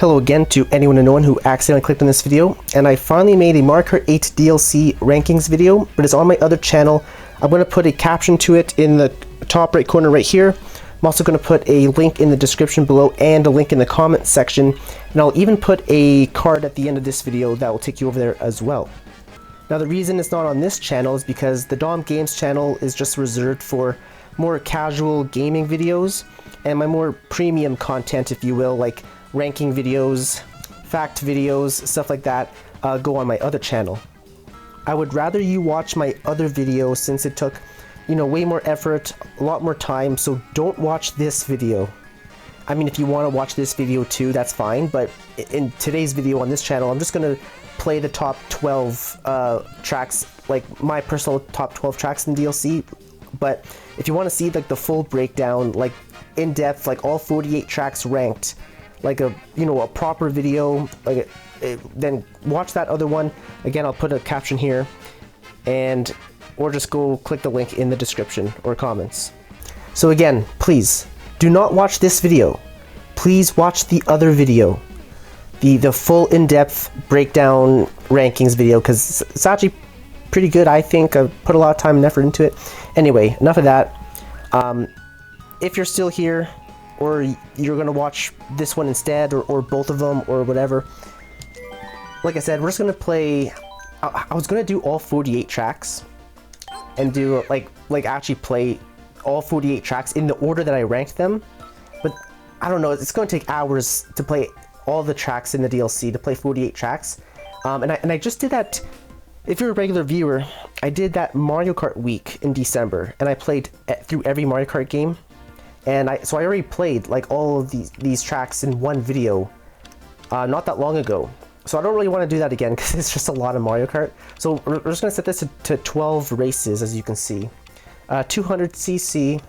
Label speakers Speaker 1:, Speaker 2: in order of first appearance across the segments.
Speaker 1: Hello again to anyone and no one who accidentally clicked on this video, and I finally made a Mario Kart 8 DLC rankings video, but it's on my other channel. I'm going to put a caption to it in the top right corner right here. I'm also going to put a link in the description below and a link in the comment section, and I'll even put a card at the end of this video that will take you over there as well. Now the reason it's not on this channel is because the Dom Games channel is just reserved for more casual gaming videos, and my more premium content, if you will, like ranking videos, fact videos, stuff like that, go on my other channel. I would rather you watch my other video since it took, way more effort, a lot more time, so don't watch this video. I mean, if you want to watch this video too, that's fine, but in today's video on this channel, I'm just going to play the top 12 tracks, like my personal top 12 tracks in DLC. But if you want to see like the full breakdown, like in depth, like all 48 tracks ranked, like a proper video, like then watch that other one. Again, I'll put a caption here, or just go click the link in the description or comments. So again, please do not watch this video. Please watch the other video, the full in-depth breakdown rankings video, because it's actually pretty good. I think I've put a lot of time and effort into it. Anyway, enough of that. If you're still here, or you're gonna watch this one instead, or both of them, or whatever, like I said, we're just gonna play. I was gonna do all 48 tracks and do like actually play all 48 tracks in the order that I ranked them, but I don't know, it's gonna take hours to play all the tracks in the DLC, to play 48 tracks. And I just did that. If you're a regular viewer, I did that Mario Kart week in December, and I played through every Mario Kart game. And so I already played like all of these tracks in one video not that long ago. So I don't really want to do that again because it's just a lot of Mario Kart. So we're just going to set this to 12 races, as you can see. 200cc,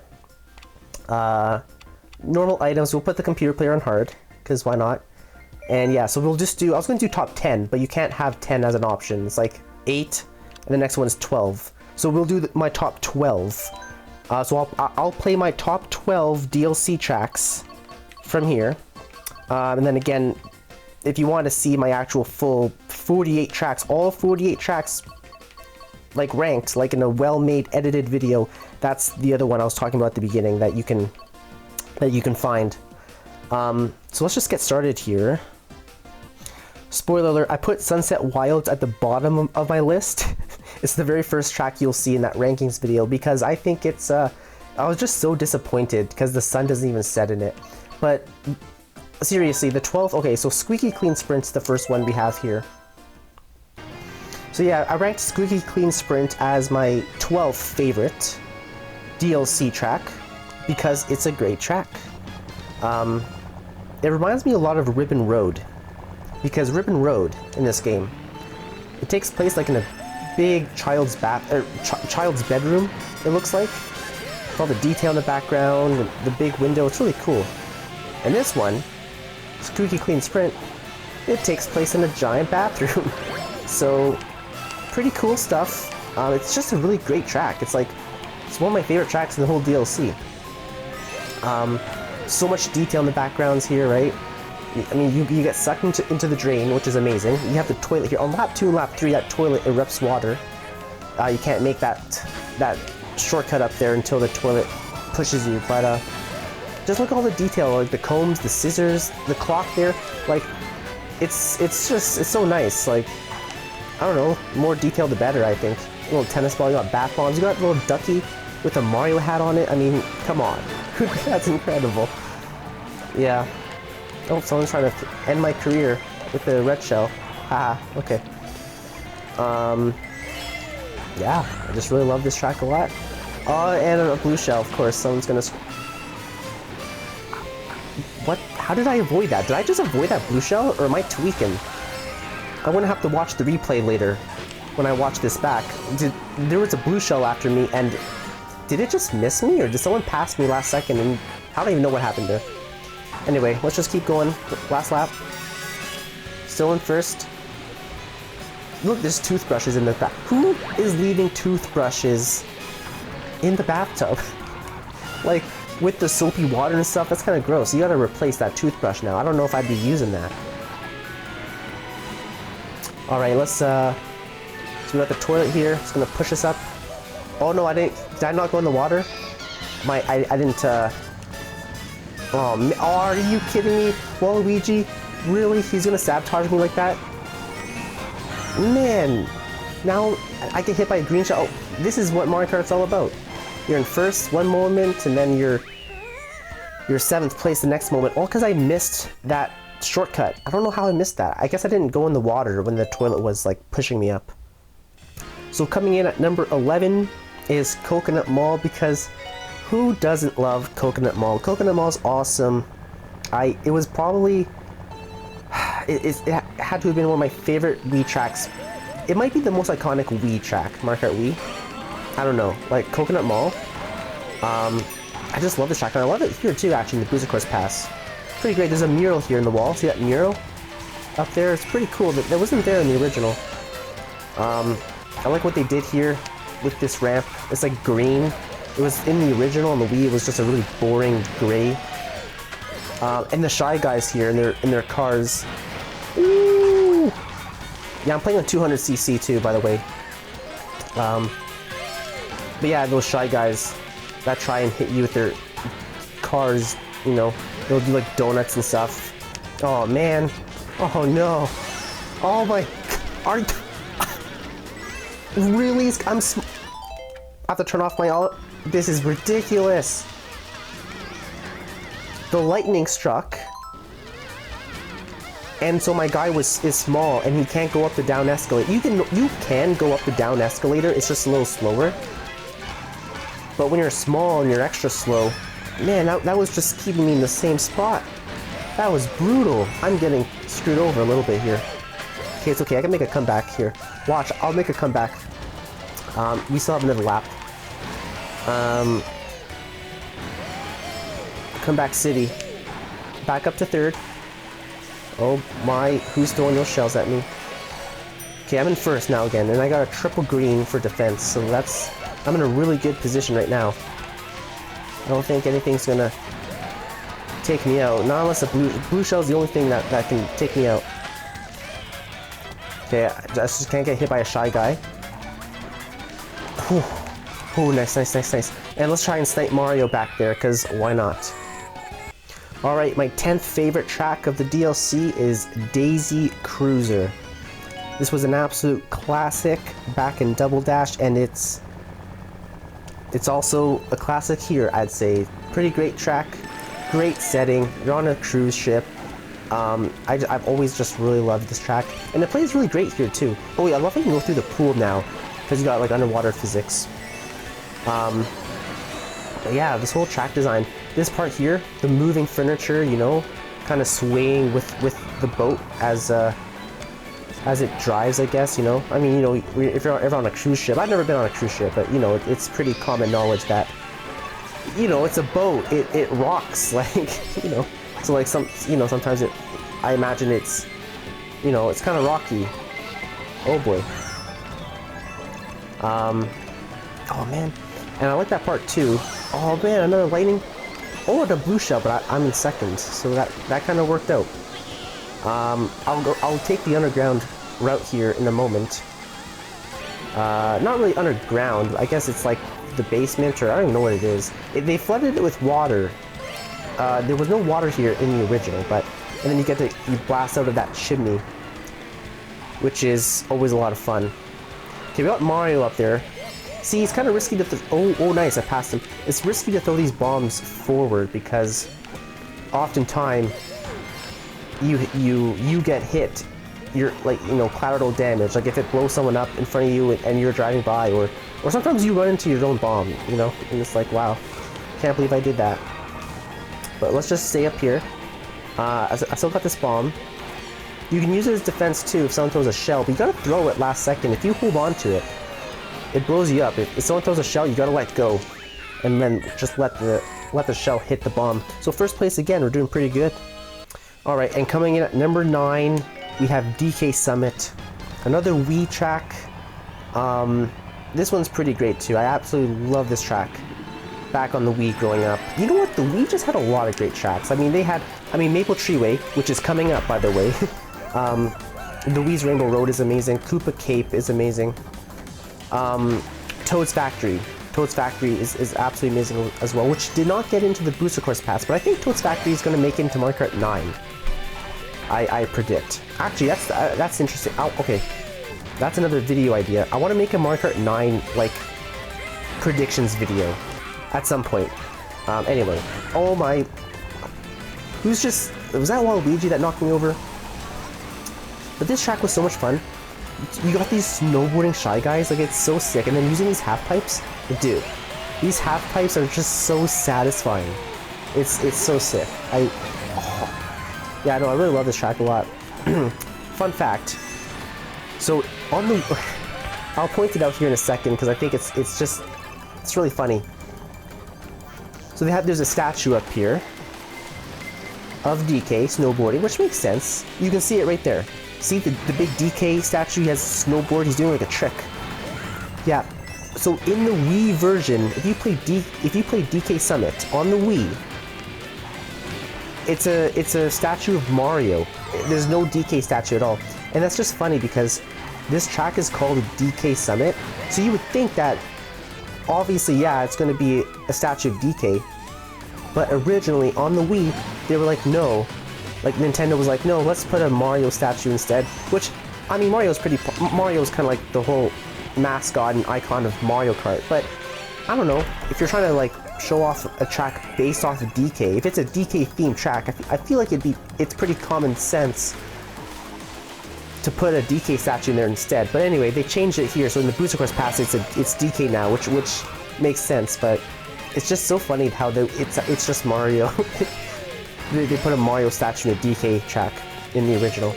Speaker 1: normal items. We'll put the computer player on hard, because why not? And yeah, so we'll just do, I was going to do top 10, but you can't have 10 as an option. It's like 8, and the next one is 12. So we'll do my top 12. So I'll play my top 12 DLC tracks from here. And then again, if you want to see my actual full 48 tracks, all 48 tracks, like ranked, like in a well-made edited video, that's the other one I was talking about at the beginning that you can find. So let's just get started here. Spoiler alert, I put Sunset Wilds at the bottom of my list. It's the very first track you'll see in that rankings video, because I think it's, I was just so disappointed because the sun doesn't even set in it. But seriously, the 12th, okay, so Squeaky Clean Sprint's the first one we have here. So yeah, I ranked Squeaky Clean Sprint as my 12th favorite DLC track because it's a great track. It reminds me a lot of Ribbon Road, because Ribbon Road in this game, it takes place like in a big child's child's bedroom, it looks like. With all the detail in the background, the big window, it's really cool. And this one, Squeaky Clean Sprint, it takes place in a giant bathroom. So, pretty cool stuff. It's just a really great track. It's one of my favorite tracks in the whole DLC. So much detail in the backgrounds here, right? I mean, you get sucked into the drain, which is amazing. You have the toilet here. On lap 2 and lap 3, that toilet erupts water. You can't make that shortcut up there until the toilet pushes you. But just look at all the detail, like the combs, the scissors, the clock there. Like, it's so nice. Like, I don't know, more detail the better, I think. A little tennis ball, you got bath bombs, you got a little ducky with a Mario hat on it. I mean, come on. That's incredible. Yeah. Oh, someone's trying to end my career with the red shell. Haha, okay. Yeah, I just really love this track a lot. Oh, and a blue shell, of course. Someone's gonna... What? How did I avoid that? Did I just avoid that blue shell, or am I tweaking? I'm gonna have to watch the replay later when I watch this back. There was a blue shell after me, and did it just miss me, or did someone pass me last second? And I don't even know what happened there. Anyway, let's just keep going. Last lap. Still in first. Look, there's toothbrushes in the bath. Who is leaving toothbrushes in the bathtub? Like, with the soapy water and stuff, that's kind of gross. You gotta replace that toothbrush now. I don't know if I'd be using that. Alright, let's, so we got the toilet here. It's gonna push us up. Oh no, I didn't, did I not go in the water? I didn't, oh, are you kidding me? Waluigi? Really? He's gonna sabotage me like that? Man, now I get hit by a green shell. Oh, this is what Mario Kart's all about. You're in first one moment, and then you're 7th place the next moment. All because I missed that shortcut. I don't know how I missed that. I guess I didn't go in the water when the toilet was like pushing me up. So coming in at number 11 is Coconut Mall, because who doesn't love Coconut Mall? Coconut Mall is awesome. It was probably, it had to have been one of my favorite Wii tracks. It might be the most iconic Wii track, Mario Kart Wii. I don't know, like Coconut Mall. I just love this track, and I love it here too, actually, in the Booster Course Pass. Pretty great. There's a mural here in the wall. See that mural up there? It's pretty cool. That wasn't there in the original. I like what they did here with this ramp. It's like green. It was in the original on the Wii. It was just a really boring gray. And the Shy Guys here in their cars. Ooh! Yeah, I'm playing on 200cc too, by the way. But yeah, those Shy Guys that try and hit you with their cars, you know, they'll do like donuts and stuff. Oh man. Oh no. Oh my. Are you... Really? I have to turn off my all. This is ridiculous. The lightning struck, and so my guy is small, and he can't go up the down escalator. You can go up the down escalator. It's just a little slower. But when you're small and you're extra slow, man, that was just keeping me in the same spot. That was brutal. I'm getting screwed over a little bit here. Okay, it's okay. I can make a comeback here. Watch, I'll make a comeback. We still have another lap. Comeback City. Back up to 3rd. Oh my, who's throwing those shells at me? Okay, I'm in 1st now again, and I got a triple green for defense, so I'm in a really good position right now. I don't think anything's gonna take me out. Not unless a blue shell's the only thing that can take me out. Okay, I just can't get hit by a Shy Guy. Whew. Ooh, nice. And let's try and snipe Mario back there, because why not? Alright, my 10th favorite track of the DLC is Daisy Cruiser. This was an absolute classic back in Double Dash, and it's also a classic here, I'd say. Pretty great track, great setting. You're on a cruise ship. I've always just really loved this track, and it plays really great here too. Oh yeah, I love how you can go through the pool now, because you got like underwater physics. But yeah, this whole track design, this part here, the moving furniture, you know, kind of swaying with the boat as it drives, I guess, you know. I mean, you know, if you're ever on a cruise ship, I've never been on a cruise ship, but you know, it's pretty common knowledge that, you know, it's a boat, it rocks, like, you know. So like sometimes I imagine it's, you know, it's kind of rocky. Oh boy. Oh man, and I like that part too. Oh man, another lightning. Oh, the blue shell, but I'm in 2nd, so that kind of worked out. I'll take the underground route here in a moment. Not really underground. I guess it's like the basement, or I don't even know what it is. They flooded it with water. There was no water here in the original, and then you blast out of that chimney, which is always a lot of fun. Okay, we got Mario up there. See, it's kind of risky to oh nice, I passed him. It's risky to throw these bombs forward, because oftentimes you get hit. You're like, you know, collateral damage. Like if it blows someone up in front of you and you're driving by, or sometimes you run into your own bomb, you know, and it's like, wow, can't believe I did that. But let's just stay up here. I still got this bomb. You can use it as defense too if someone throws a shell, but you gotta throw it last second. If you hold on to it, it blows you up. If someone throws a shell, you gotta let go, and then just let the shell hit the bomb. So 1st place again, we're doing pretty good. Alright, and coming in at number 9, we have DK Summit. Another Wii track. This one's pretty great too. I absolutely love this track. back on the Wii growing up. You know what? The Wii just had a lot of great tracks. I mean, Maple Treeway, which is coming up, by the way. The Wii's Rainbow Road is amazing. Koopa Cape is amazing. Toad's Factory. Toad's Factory is absolutely amazing as well, which did not get into the Booster Course Pass, but I think Toad's Factory is going to make it into Mario Kart 9. I predict. Actually, that's interesting. Okay, that's another video idea. I want to make a Mario Kart 9 like predictions video at some point. Anyway, oh my, was that Waluigi that knocked me over? But this track was so much fun. You got these snowboarding Shy Guys, like it's so sick, and then using these half pipes, dude, these half pipes are just so satisfying. It's so sick. Yeah, no, I really love this track a lot. Fun fact. So on the, I'll point it out here in a second because I think it's really funny. So there's a statue up here of DK snowboarding, which makes sense. You can see it right there. See the big DK statue? He has a snowboard. He's doing like a trick. Yeah. So in the Wii version, if you play DK Summit on the Wii, it's a statue of Mario. There's no DK statue at all, and that's just funny because this track is called DK Summit. So you would think that obviously, yeah, it's going to be a statue of DK, but originally on the Wii, they were like, no. Like, Nintendo was like, no, let's put a Mario statue instead. Which, I mean, Mario's kind of like the whole mascot and icon of Mario Kart. But, I don't know, if you're trying to, like, show off a track based off of DK, if it's a DK-themed track, I feel like it's pretty common sense to put a DK statue in there instead. But anyway, they changed it here, so in the Booster Course Pass, it's DK now, which makes sense, but it's just so funny how it's just Mario. They put a Mario statue in a DK track in the original.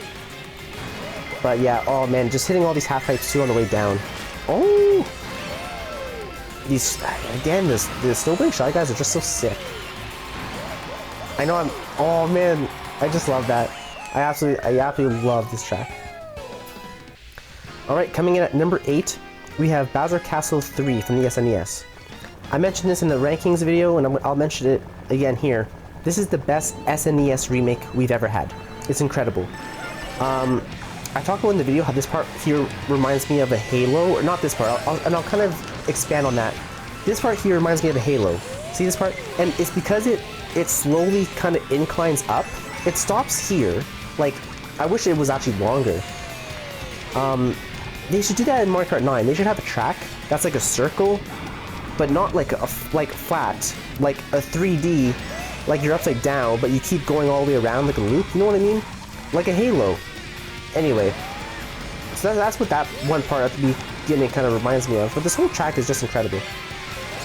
Speaker 1: But yeah, oh man, just hitting all these half pipes too on the way down. Oh! These, again, the snowboarding Shy Guys are just so sick. I know oh man, I just love that. I absolutely love this track. Alright, coming in at number 8, we have Bowser Castle 3 from the SNES. I mentioned this in the rankings video, and I'll mention it again here. This is the best SNES remake we've ever had. It's incredible. I talked about in the video how this part here reminds me of a Halo, or not this part, I'll kind of expand on that. This part here reminds me of a Halo. See this part? And it's because it slowly kind of inclines up. It stops here. Like, I wish it was actually longer. They should do that in Mario Kart 9. They should have a track that's like a circle, but not like flat, like a 3D, like you're upside down, but you keep going all the way around like a loop. You know what I mean? Like a Halo. Anyway, so that's what that one part at the beginning kind of reminds me of. But this whole track is just incredible.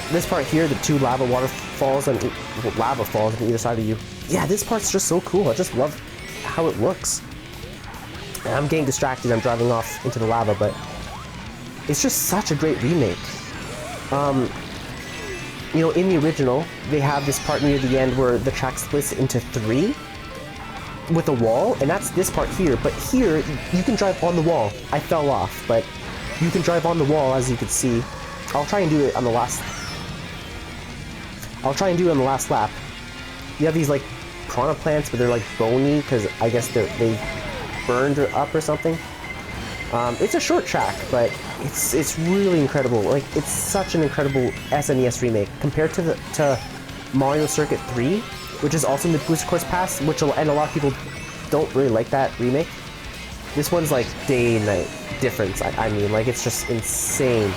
Speaker 1: This part here, the two lava falls on either side of you. Yeah, this part's just so cool. I just love how it looks. And I'm getting distracted. I'm driving off into the lava, but it's just such a great remake. You know, in the original, they have this part near the end where the track splits into 3 with a wall, and that's this part here. But here, you can drive on the wall. I fell off, but you can drive on the wall, as you can see. I'll try and do it on the last lap. You have these like piranha plants, but they're like bony because I guess they burned up or something. It's a short track, but it's really incredible. Like, it's such an incredible SNES remake compared to Mario Circuit 3, which is also in the Booster Course Pass, and a lot of people don't really like that remake. This one's like day and night difference. I mean, like, it's just insane.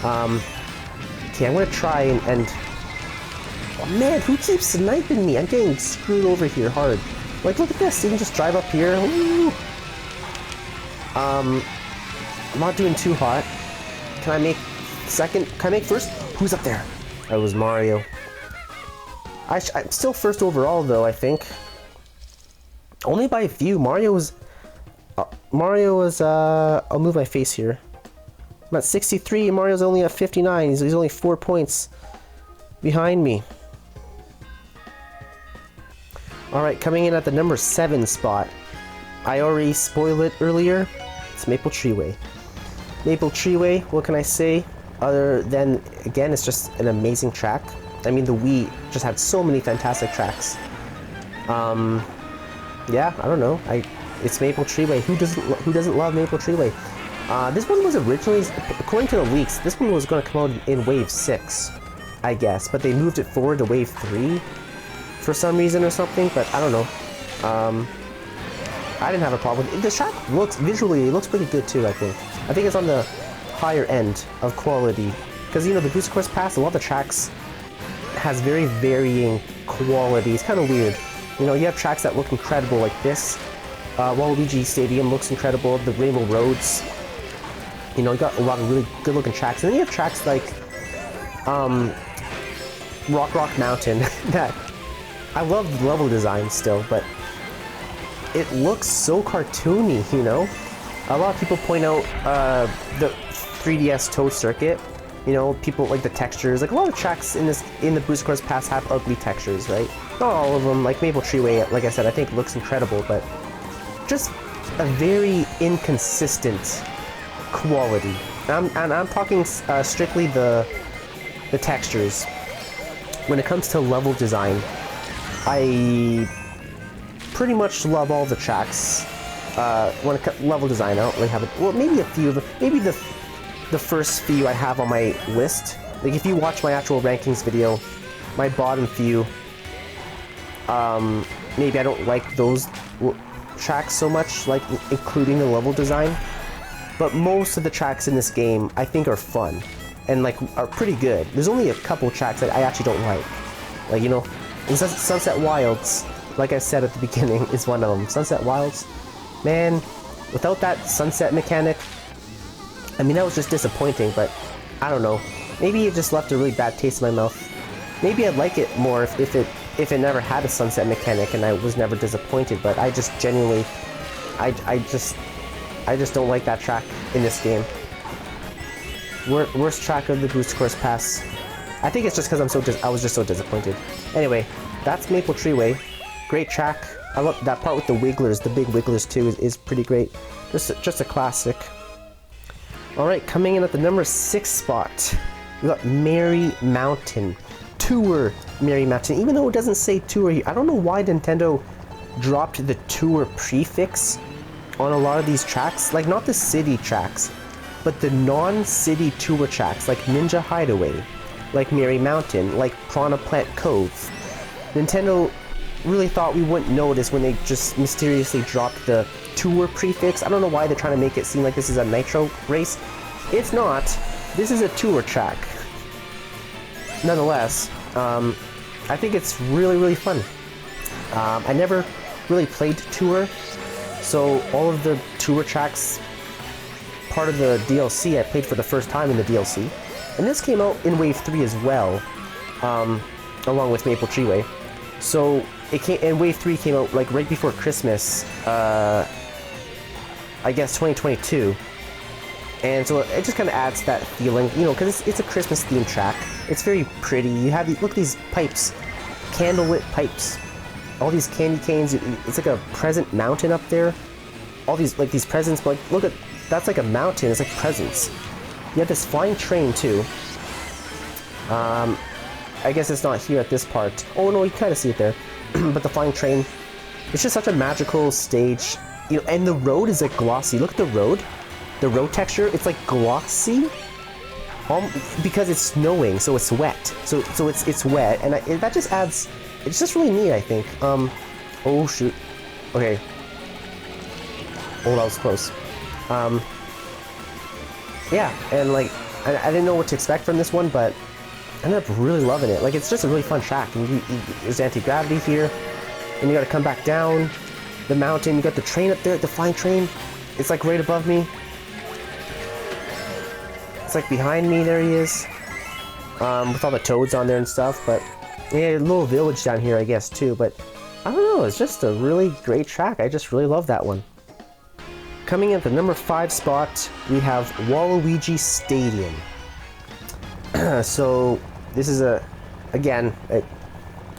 Speaker 1: Okay, I'm gonna try and oh man, who keeps sniping me? I'm getting screwed over here hard. Like, look at this. You can just drive up here. Woo! I'm not doing too hot. Can I make second? Can I make first? Who's up there? That was Mario. I'm still first overall, though, I think. Only by a few. Mario was... I'll move my face here. I'm at 63, Mario's only at 59. He's only 4 points behind me. Alright, coming in at the number 7 spot. I already spoiled it earlier. It's Maple Treeway. Maple Treeway, what can I say? Other than, again, it's just an amazing track. I mean, the Wii just had so many fantastic tracks. Yeah, I don't know. It's Maple Treeway. Who doesn't love Maple Treeway? This one was originally, according to the leaks, this one was going to come out in Wave 6, I guess, but they moved it forward to Wave 3 for some reason or something, but I don't know. I didn't have a problem with it. The track visually, it looks pretty good too, I think. I think it's on the higher end of quality, because, you know, the Booster Course Pass, a lot of the tracks has very varying quality. It's kind of weird. You know, you have tracks that look incredible like this. Waluigi Stadium looks incredible. The Rainbow Roads. You know, you got a lot of really good-looking tracks. And then you have tracks like Rock Mountain that I love the level design still, but it looks so cartoony, you know? A lot of people point out the 3DS Toad Circuit. You know, people like the textures. Like, a lot of tracks in the Booster Course Pass have ugly textures, right? Not all of them. Like Maple Treeway, like I said, I think looks incredible, but just a very inconsistent quality. And I'm talking strictly the textures. When it comes to level design, I pretty much love all the tracks. When it comes to level design, I don't really have well, maybe a few of them. Maybe the first few I have on my list. Like, if you watch my actual rankings video, my bottom few, maybe I don't like those tracks so much, like including the level design. But most of the tracks in this game I think are fun and like are pretty good. There's only a couple tracks that I actually don't like. Like, you know, Sunset Wilds, like I said at the beginning, is one of them. Sunset Wilds, man, without that sunset mechanic, I mean, that was just disappointing, but I don't know. Maybe it just left a really bad taste in my mouth. Maybe I'd like it more if it never had a sunset mechanic and I was never disappointed, but I just genuinely, I just don't like that track in this game. Worst track of the Booster Course Pass. I think it's just because I was just so disappointed. Anyway, that's Maple Treeway. Great track. I love that part with the Wigglers. The big Wigglers too is pretty great. Just a classic. Alright, coming in at the number 6 spot, we got Merry Mountain. Tour Merry Mountain. Even though it doesn't say Tour here, I don't know why Nintendo dropped the Tour prefix on a lot of these tracks. Like, not the city tracks, but the non-city Tour tracks, like Ninja Hideaway, like Merry Mountain, like Piranha Plant Cove. Nintendo really thought we wouldn't notice when they just mysteriously dropped the Tour prefix. I don't know why they're trying to make it seem like this is a Nitro race. It's not. This is a Tour track. Nonetheless, I think it's really, really fun. I never really played Tour, so all of the Tour tracks, part of the DLC, I played for the first time in the DLC. And this came out in Wave 3 as well, along with Maple Treeway. So it came, and Wave 3 came out like right before Christmas, I guess 2022. And so it just kind of adds that feeling, you know, because it's a Christmas themed track. It's very pretty. You have these, look at these pipes, candlelit pipes, all these candy canes. It's like a present mountain up there. All these like these presents, but like, look at, that's like a mountain. It's like presents. You have this flying train too. I guess it's not here at this part. Oh no, you kind of see it there. But the flying train, it's just such a magical stage. You know, and the road is like glossy. Look at the road. The road texture, it's like glossy, because it's snowing, so it's wet. So it's wet, and that just adds. It's just really neat, I think. Oh shoot. Okay. Oh, that was close. Yeah, and like I didn't know what to expect from this one, but I ended up really loving it. Like, it's just a really fun track. And there's anti-gravity here, and you got to come back down the mountain. You got the train up there, the flying train. It's like right above me. It's like behind me, there he is, with all the toads on there and stuff. But yeah, a little village down here, I guess, too. But I don't know, it's just a really great track. I just really love that one. Coming in at the number 5 spot, we have Waluigi Stadium. So this is again a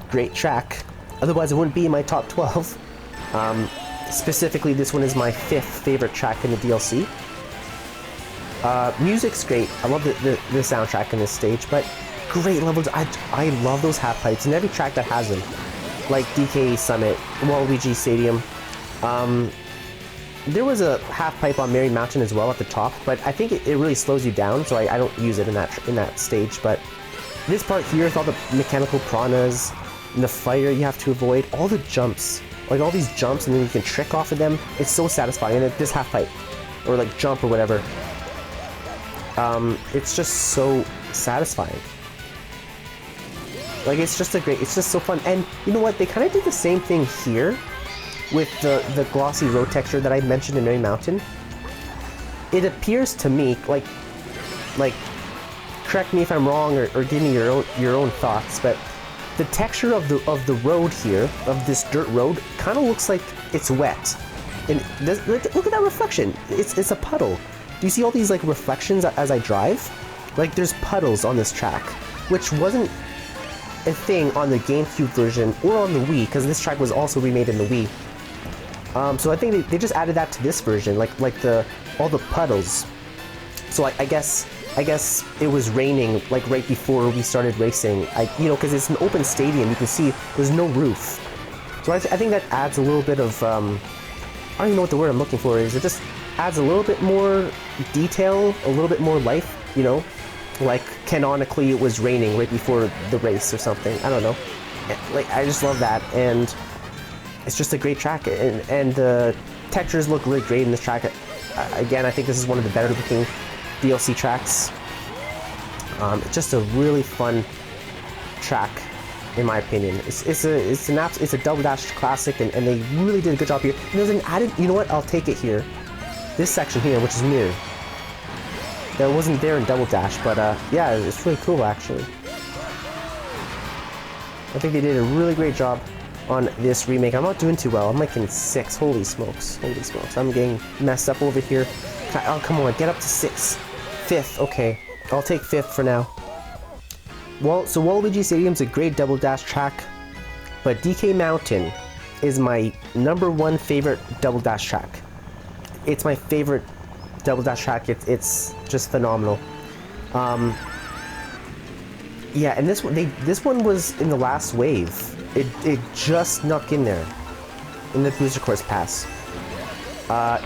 Speaker 1: great track. Otherwise, it wouldn't be in my top 12. Specifically, this one is my 5th favorite track in the DLC. Music's great. I love the soundtrack in this stage, but great levels. I love those half pipes, and every track that has them, like DK Summit, Waluigi Stadium. There was a half pipe on Merry Mountain as well at the top, but I think it really slows you down, so I don't use it in that stage. But this part here with all the mechanical piranhas and the fire you have to avoid, all the jumps, like all these jumps, and then you can trick off of them. It's so satisfying. And this half pipe, or like jump or whatever, it's just so satisfying. Like it's just so fun. And you know what? They kind of did the same thing here with the glossy road texture that I mentioned in Merry Mountain. It appears to me like correct me if I'm wrong, or give me your own thoughts, but the texture of the road here, of this dirt road, kind of looks like it's wet. And look at that reflection. It's a puddle. Do you see all these like reflections as I drive? Like there's puddles on this track, which wasn't a thing on the GameCube version or on the Wii, because this track was also remade in the Wii. So I think they just added that to this version, like all the puddles. So I guess it was raining like right before we started racing. Because it's an open stadium, you can see there's no roof. So I think that adds a little bit of I don't even know what the word I'm looking for is. It just adds a little bit more detail, a little bit more life. Like canonically it was raining right before the race or something. I don't know. Like I just love that, and it's just a great track, and the textures look really great in this track. Again, I think this is one of the better looking DLC tracks. It's just a really fun track, in my opinion. It's a Double Dash classic, and they really did a good job here. And there's an added, you know what? I'll take it here. This section here, which is new. That wasn't there in Double Dash, but yeah, it's really cool actually. I think they did a really great job on this remake. I'm not doing too well. I'm like in 6. Holy smokes. Holy smokes. I'm getting messed up over here. Oh, come on. Get up to 6. 5th. Okay. I'll take 5th for now. So Waluigi Stadium's a great Double Dash track, but DK Mountain is my #1 favorite Double Dash track. It's my favorite Double Dash track. It's just phenomenal. Yeah, and this one was in the last wave. It just snuck in there in the Booster Course Pass.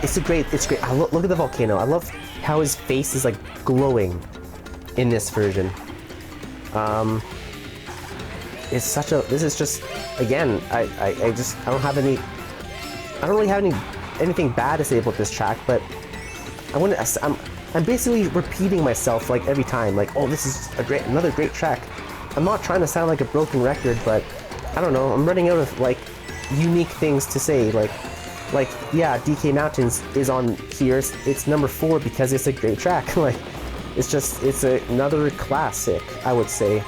Speaker 1: It's great. Look at the volcano. I love how his face is like glowing in this version. This is just, again, I don't really have anything bad to say about this track, but I'm basically repeating myself like every time, like, oh, this is another great track. I'm not trying to sound like a broken record, but I don't know, I'm running out of like unique things to say, like yeah, DK Mountains is on here. It's #4 because it's a great track. Like it's another classic, I would say.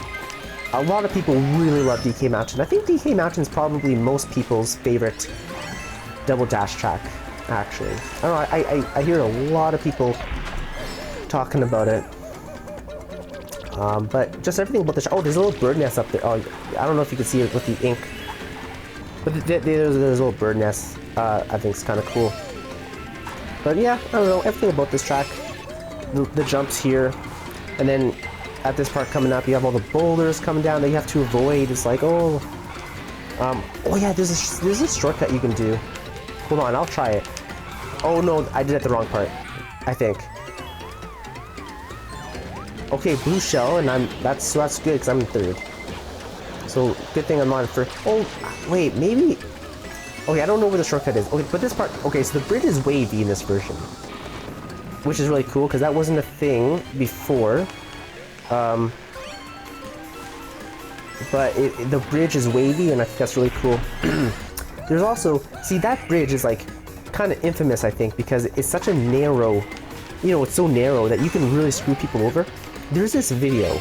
Speaker 1: A lot of people really love DK Mountain. I think DK Mountain is probably most people's favorite Double Dash track, actually. I don't know, I hear a lot of people talking about it. But just everything about the track. Oh, there's a little bird nest up there. Oh, I don't know if you can see it with the ink. But there's a little bird nest. I think it's kind of cool. But yeah, I don't know, everything about this track. The jumps here. And then at this part coming up, you have all the boulders coming down that you have to avoid. It's like, oh yeah, there's a shortcut you can do. Hold on, I'll try it. Oh no, I did it the wrong part, I think. Okay, blue shell, and that's good because I'm in 3rd. So good thing I'm not in 1st. Oh wait, maybe. Okay, I don't know where the shortcut is. Okay, but this part. Okay, so the bridge is wavy in this version, which is really cool because that wasn't a thing before. But the bridge is wavy, and I think that's really cool. There's also, see, that bridge is like kind of infamous, I think, because it's such a narrow, it's so narrow that you can really screw people over. There's this video.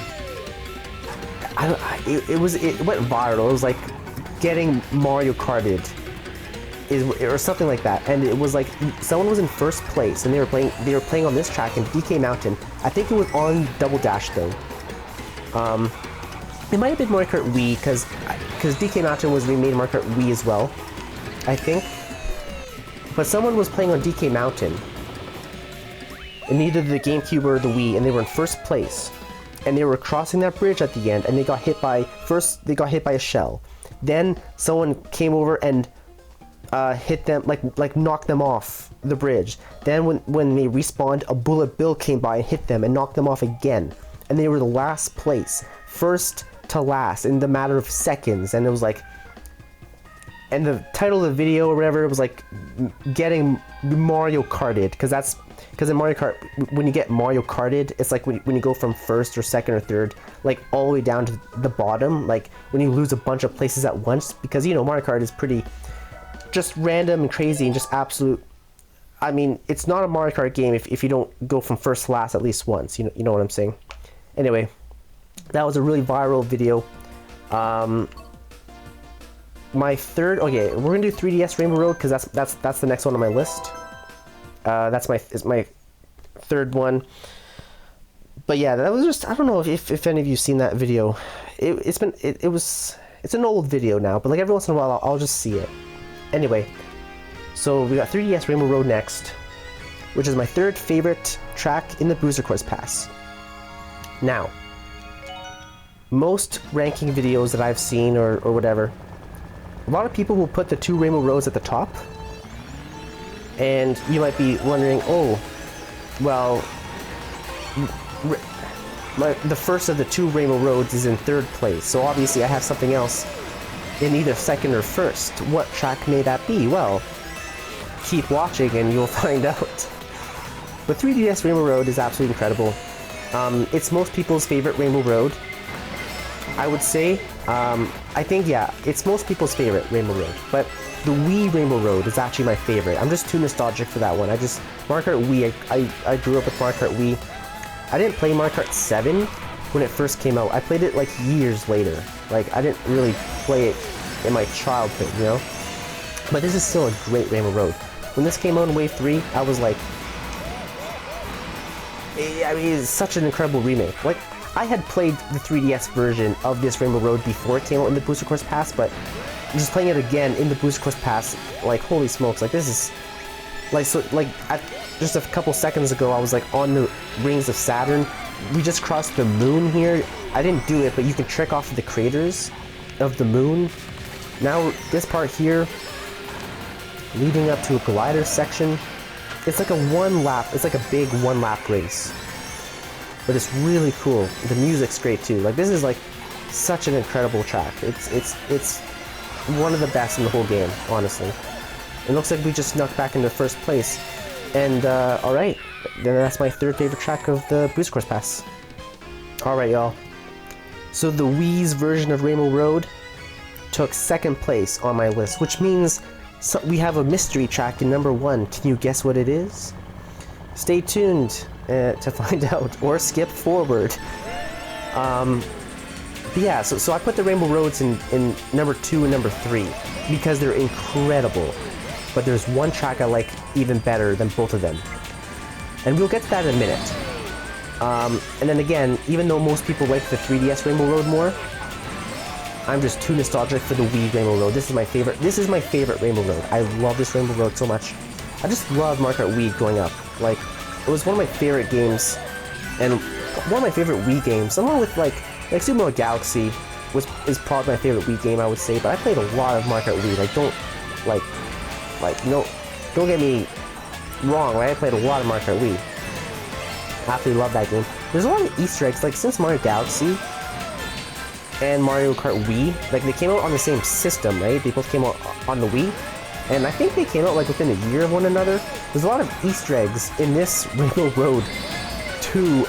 Speaker 1: It went viral. It was like getting Mario Karted, or something like that. And it was like someone was in 1st place, and they were playing on this track in DK Mountain. I think it was on Double Dash though. It might have been Mario Kart Wii because DK Mountain was remade Mario Kart Wii as well, I think. But someone was playing on DK Mountain in either the GameCube or the Wii, and they were in 1st place. and they were crossing that bridge at the end, and they got hit by a shell. Then someone came over and hit them, like knocked them off the bridge. Then when they respawned, a bullet bill came by and hit them and knocked them off again. And they were the last place, first to last, in the matter of seconds. And it was like, and the title of the video or whatever, it was like getting Mario Karted, because in Mario Kart, when you get Mario Karted, it's like when you go from first or second or third, like all the way down to the bottom, like when you lose a bunch of places at once, because you know Mario Kart is pretty just random and crazy and just absolute. I mean, it's not a Mario Kart game if you don't go from first to last at least once. You know what I'm saying? Anyway, that was a really viral video. My third, okay, we're gonna do 3DS Rainbow Road because that's the next one on my list. That's my third one. But yeah, that was just, I don't know if any of you seen that video. It's an old video now, but like every once in a while I'll just see it. Anyway, so we got 3DS Rainbow Road next, which is my third favorite track in the Booster Course Pass. Now, most ranking videos that I've seen or whatever, a lot of people will put the 2 Rainbow Roads at the top, and you might be wondering, oh, well, the first of the 2 Rainbow Roads is in 3rd place, so obviously I have something else in either 2nd or 1st. What track may that be? Well, keep watching and you'll find out. But 3DS Rainbow Road is absolutely incredible. It's most people's favorite Rainbow Road, I would say. I think, yeah, it's most people's favorite Rainbow Road, but the Wii Rainbow Road is actually my favorite. I'm just too nostalgic for that one. Mario Kart Wii, I grew up with Mario Kart Wii. I didn't play Mario Kart 7 when it first came out. I played it like years later. Like, I didn't really play it in my childhood, you know? But this is still a great Rainbow Road. When this came out in Wave 3, I was like, I mean, it's such an incredible remake. Like, I had played the 3DS version of this Rainbow Road before it came out in the Booster Course Pass, but just playing it again in the Booster Course Pass, like, holy smokes, like, this is, like, so, like, just a couple seconds ago, I was, like, on the rings of Saturn. We just crossed the moon here. I didn't do it, but you can trick off of the craters of the moon. Now, this part here, leading up to a glider section, it's like a it's like a big one-lap race. But it's really cool. The music's great too. Like, this is like such an incredible track. It's one of the best in the whole game, honestly. It looks like we just snuck back into 1st place. And alright, then that's my 3rd favorite track of the Booster Course Pass. Alright, y'all. So the Wii's version of Rainbow Road took 2nd place on my list, which means we have a mystery track in number 1. Can you guess what it is? Stay tuned to find out, or skip forward. But yeah, so I put the Rainbow Roads in number 2 and number 3 because they're incredible. But there's one track I like even better than both of them, and we'll get to that in a minute. And then again, even though most people like the 3DS Rainbow Road more, I'm just too nostalgic for the Wii Rainbow Road. This is my favorite Rainbow Road. I love this Rainbow Road so much. I just love Mario Kart Wii growing up. Like, it was one of my favorite games, and one of my favorite Wii games, along with like Super Mario Galaxy is probably my favorite Wii game, I would say. But I played a lot of Mario Kart Wii. Like, don't get me wrong. Right? I played a lot of Mario Kart Wii. I absolutely love that game. There's a lot of Easter eggs. Like, since Mario Galaxy and Mario Kart Wii, like, they came out on the same system, right? They both came out on the Wii, and I think they came out like within a year of one another. There's a lot of Easter eggs in this Rainbow Road to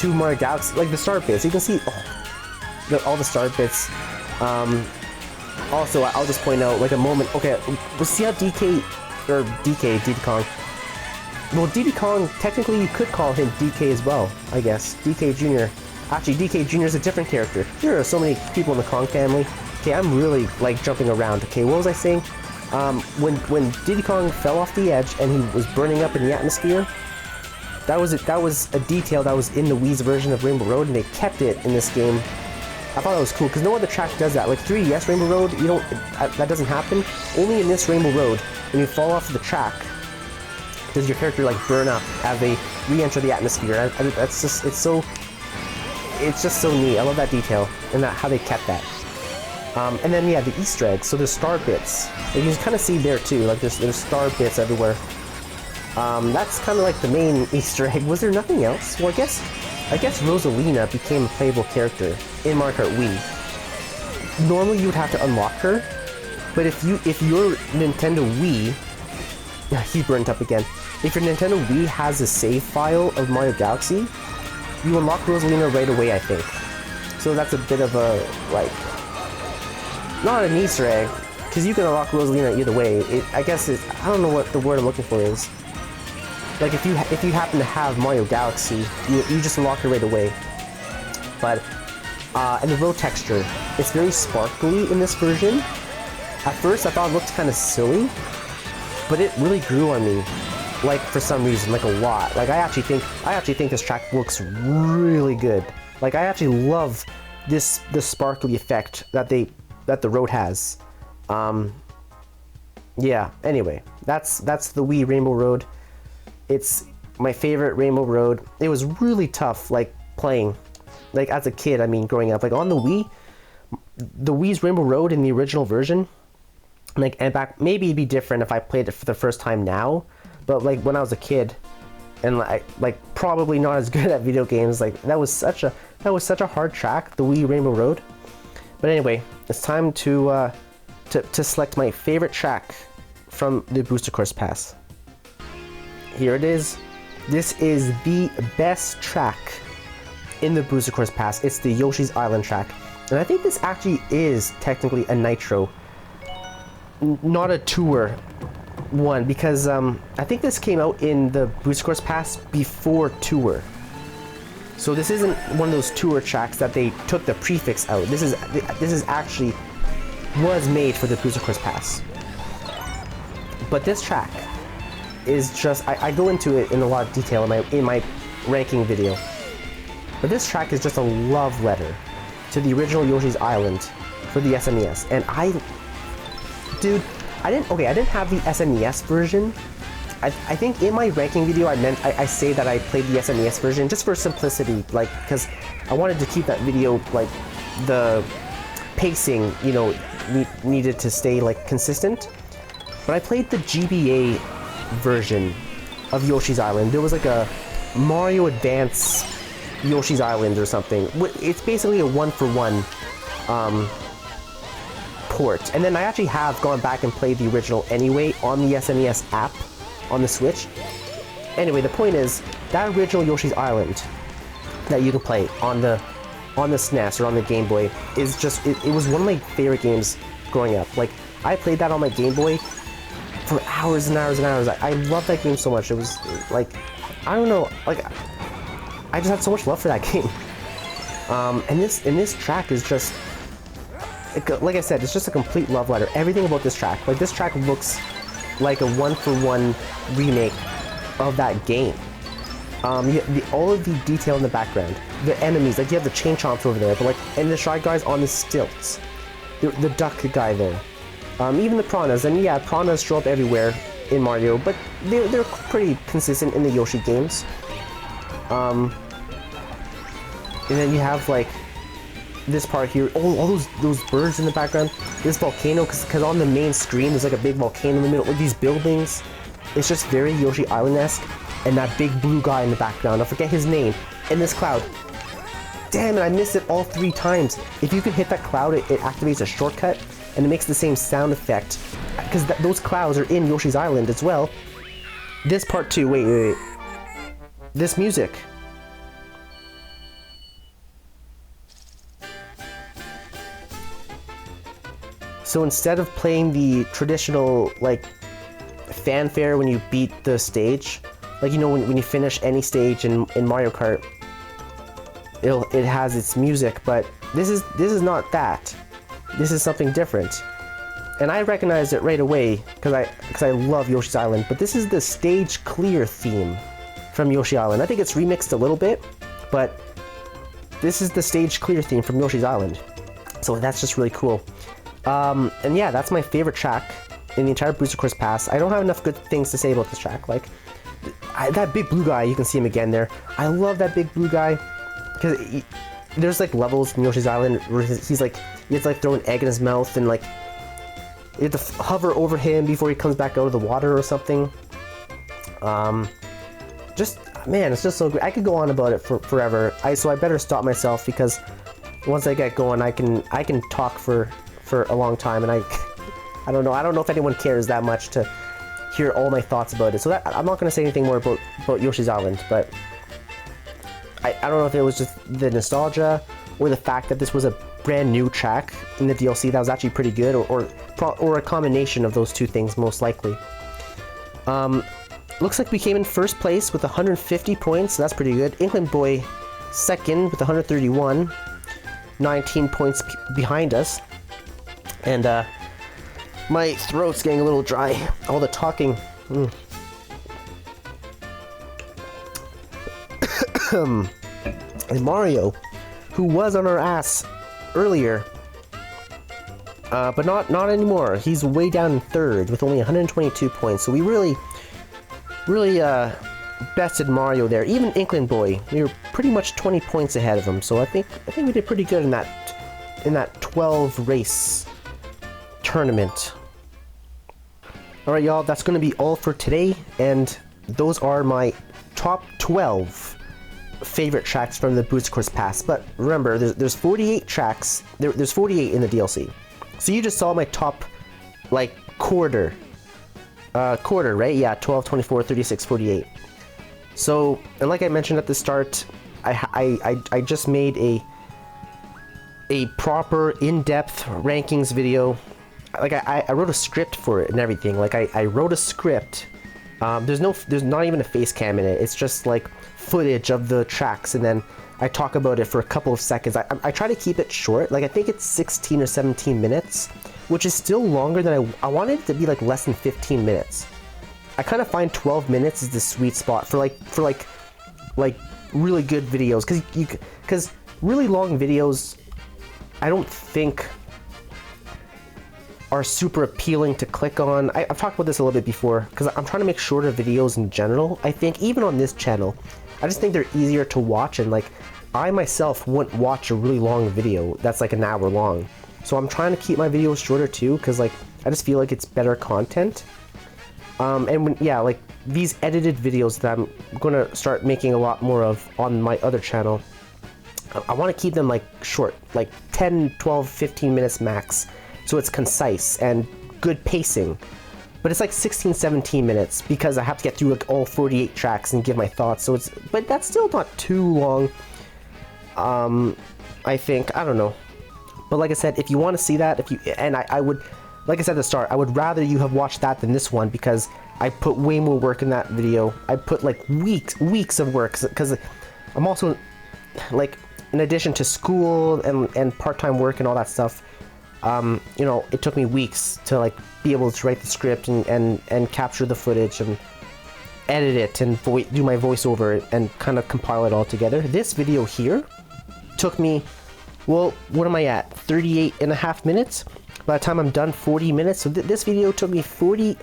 Speaker 1: Mario Galaxy, like the start bits. You can see all the start bits. Also, I'll just point out like a moment. Okay, we'll see how Diddy Kong. Well, Diddy Kong, technically you could call him DK as well, I guess. DK Jr. Actually, DK Jr. is a different character. There are so many people in the Kong family. Okay, I'm really like jumping around. Okay, what was I saying? When Diddy Kong fell off the edge and he was burning up in the atmosphere, that was a detail that was in the Wii's version of Rainbow Road, and they kept it in this game. I thought that was cool because no other track does that. Like 3DS Rainbow Road, that doesn't happen. Only in this Rainbow Road, when you fall off the track, does your character like burn up as they re-enter the atmosphere. That's just it's just so neat. I love that detail and how they kept that. And then yeah, the Easter eggs. So there's star bits. Like, you can kind of see there too. Like there's star bits everywhere. That's kind of like the main Easter egg. Was there nothing else? Well, I guess Rosalina became a playable character in Mario Kart Wii. Normally you would have to unlock her, but if your Nintendo Wii, he burnt up again. If your Nintendo Wii has a save file of Mario Galaxy, you unlock Rosalina right away, I think. So that's a bit of a, like, not an Easter egg, because you can unlock Rosalina either way. I guess I don't know what the word I'm looking for is. Like, if you happen to have Mario Galaxy, you just unlock it right away. But, and the road texture, it's very sparkly in this version. At first, I thought it looked kind of silly, but it really grew on me. Like, for some reason, like a lot. Like, I actually think this track looks really good. Like, I actually love the sparkly effect that the road has. Yeah, anyway, that's the Wii Rainbow Road. It's my favorite Rainbow Road. It was really tough, like, playing. Like, as a kid, I mean, growing up. Like, on the Wii's Rainbow Road in the original version, like, and back, maybe it'd be different if I played it for the first time now, but, like, when I was a kid, and, like probably not as good at video games, like, that was such a hard track, the Wii Rainbow Road. But anyway, it's time to select my favorite track from the Booster Course Pass. Here it is. This is the best track in the Booster Course Pass. It's the Yoshi's Island track. And I think this actually is technically a Nitro, not a Tour one, because I think this came out in the Booster Course Pass before Tour. So this isn't one of those Tour tracks that they took the prefix out. This is actually was made for the Booster Course Pass. But this track is just, I go into it in a lot of detail in my ranking video. But this track is just a love letter to the original Yoshi's Island for the SNES. And I didn't have the SNES version. I think in my ranking video I say that I played the SNES version just for simplicity, like, because I wanted to keep that video, like, the pacing, you know, needed to stay, like, consistent. But I played the GBA version of Yoshi's Island. There was like a Mario Advance Yoshi's Island or something. It's basically a one-for-one port. And then I actually have gone back and played the original anyway on the SNES app on the Switch. Anyway, the point is, that original Yoshi's Island that you can play on the SNES or on the Game Boy is just, it was one of my favorite games growing up. Like, I played that on my Game Boy for hours and hours and hours. I love that game so much. It was like, I don't know, like, I just had so much love for that game. And this track is just, like I said, it's just a complete love letter. Everything about this track, like, this track looks like a one-for-one remake of that game. All of the detail in the background, the enemies, like, you have the chain chomps over there, but, like, and the Shy Guys on the stilts, the duck guy there. Even the piranhas, and yeah, piranhas show up everywhere in Mario, but they're pretty consistent in the Yoshi games. And then you have, like, this part here, all those birds in the background, this volcano, because on the main screen there's like a big volcano in the middle, like these buildings. It's just very Yoshi Island-esque, and that big blue guy in the background, I forget his name, in this cloud. Damn it, I missed it all 3 times. If you can hit that cloud, it activates a shortcut, and it makes the same sound effect, because those clouds are in Yoshi's Island as well. This part too, wait. This music. So instead of playing the traditional, like, fanfare when you beat the stage, like, you know, when you finish any stage in Mario Kart, it has its music, but this is not that. This is something different. And I recognized it right away because I love Yoshi's Island, but this is the Stage Clear theme from Yoshi Island. I think it's remixed a little bit, but this is the Stage Clear theme from Yoshi's Island. So that's just really cool. And yeah, that's my favorite track in the entire Booster Course Pass. I don't have enough good things to say about this track. Like, that big blue guy, you can see him again there. I love that big blue guy because there's like levels in Yoshi's Island where he's like, you have to like throw an egg in his mouth and like you have to hover over him before he comes back out of the water or something. Just, man, it's just so great. I could go on about it for forever. So I better stop myself because once I get going, I can talk for a long time, and I don't know if anyone cares that much to hear all my thoughts about it. So I'm not going to say anything more about Yoshi's Island, but I don't know if it was just the nostalgia or the fact that this was a brand new track in the DLC that was actually pretty good, or a combination of those two things, most likely. Looks like we came in first place with 150 points, so that's pretty good. Inkling Boy second with 131, 19 points behind us. And my throat's getting a little dry, all the talking. And Mario, who was on our ass earlier, but not anymore. He's way down in third with only 122 points, so we really bested Mario there. Even Inkling Boy, we were pretty much 20 points ahead of him, so I think we did pretty good in that 12 race tournament. Alright y'all, that's going to be all for today, and those are my top 12 favorite tracks from the Boost Course Pass. But remember, there's 48 tracks, there's 48 in the DLC. So you just saw my top, like, quarter, right? Yeah, 12, 24, 36, 48. So, and like I mentioned at the start, I just made a proper in-depth rankings video. Like I wrote a script for it and everything. Like I wrote a script. There's not even a face cam in it. It's just like footage of the tracks, and then I talk about it for a couple of seconds. I try to keep it short. Like I think it's 16 or 17 minutes, which is still longer than I wanted it to be, like less than 15 minutes. I kind of find 12 minutes is the sweet spot for like really good videos, because really long videos I don't think are super appealing to click on. I've talked about this a little bit before, because I'm trying to make shorter videos in general. I think even on this channel, I just think they're easier to watch, and like I myself wouldn't watch a really long video that's like an hour long. So I'm trying to keep my videos shorter too, because like I just feel like it's better content. And like these edited videos that I'm gonna start making a lot more of on my other channel, I want to keep them like short, like 10, 12, 15 minutes max, so it's concise and good pacing. But it's like 16, 17 minutes because I have to get through like all 48 tracks and give my thoughts. So but that's still not too long. I think, I don't know. But like I said, if you want to see that, I would, like I said at the start, I would rather you have watched that than this one, because I put way more work in that video. I put like weeks of work, because I'm also, like, in addition to school and part-time work and all that stuff, you know, it took me weeks to like be able to write the script and capture the footage and edit it and do my voiceover and kind of compile it all together. This video here took me, well, what am I at? 38 and a half minutes? By the time I'm done, 40 minutes. So this video took me 40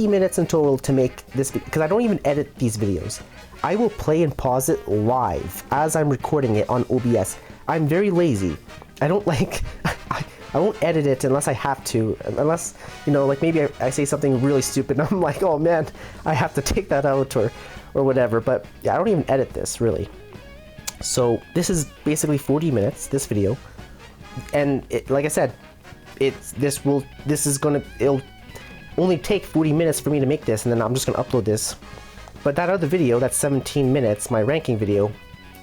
Speaker 1: minutes in total to make this video, because I don't even edit these videos. I will play and pause it live as I'm recording it on OBS. I'm very lazy. I don't like, I won't edit it unless I have to, unless, you know, like maybe I say something really stupid and I'm like, oh man, I have to take that out or whatever. But yeah, I don't even edit this really. So this is basically 40 minutes, this video, and like I said, it'll only take 40 minutes for me to make this, and then I'm just gonna upload this. But that other video, that's 17 minutes, my ranking video,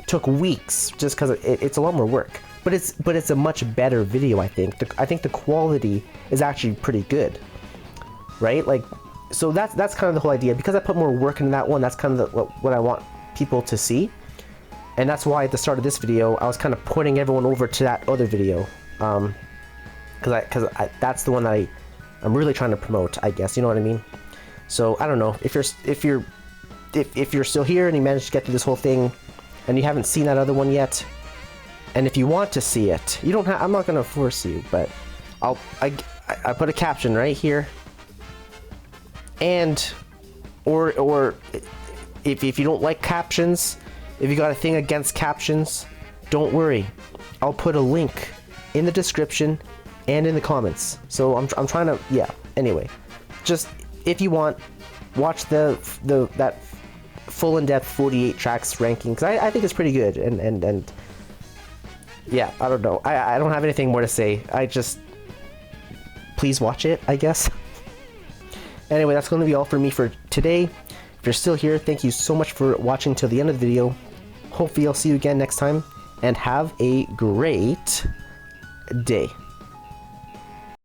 Speaker 1: took weeks just because it's a lot more work. But it's a much better video, I think. I think the quality is actually pretty good, right? Like, so that's kind of the whole idea. Because I put more work into that one, that's kind of what I want people to see. And that's why at the start of this video, I was kind of pointing everyone over to that other video, because that's the one that I'm really trying to promote, I guess. You know what I mean? So I don't know if you're still here and you managed to get through this whole thing, and you haven't seen that other one yet, and if you want to see it, you don't have. I'm not gonna force you, but I put a caption right here, and or if you don't like captions, if you got a thing against captions, don't worry. I'll put a link in the description and in the comments. So I'm trying to, yeah. Anyway, just if you want, watch that full in-depth 48 tracks ranking, because I think it's pretty good, and yeah, I don't know. I don't have anything more to say. I just, please watch it, I guess. Anyway, that's going to be all for me for today. If you're still here, thank you so much for watching till the end of the video. Hopefully I'll see you again next time, and have a great day.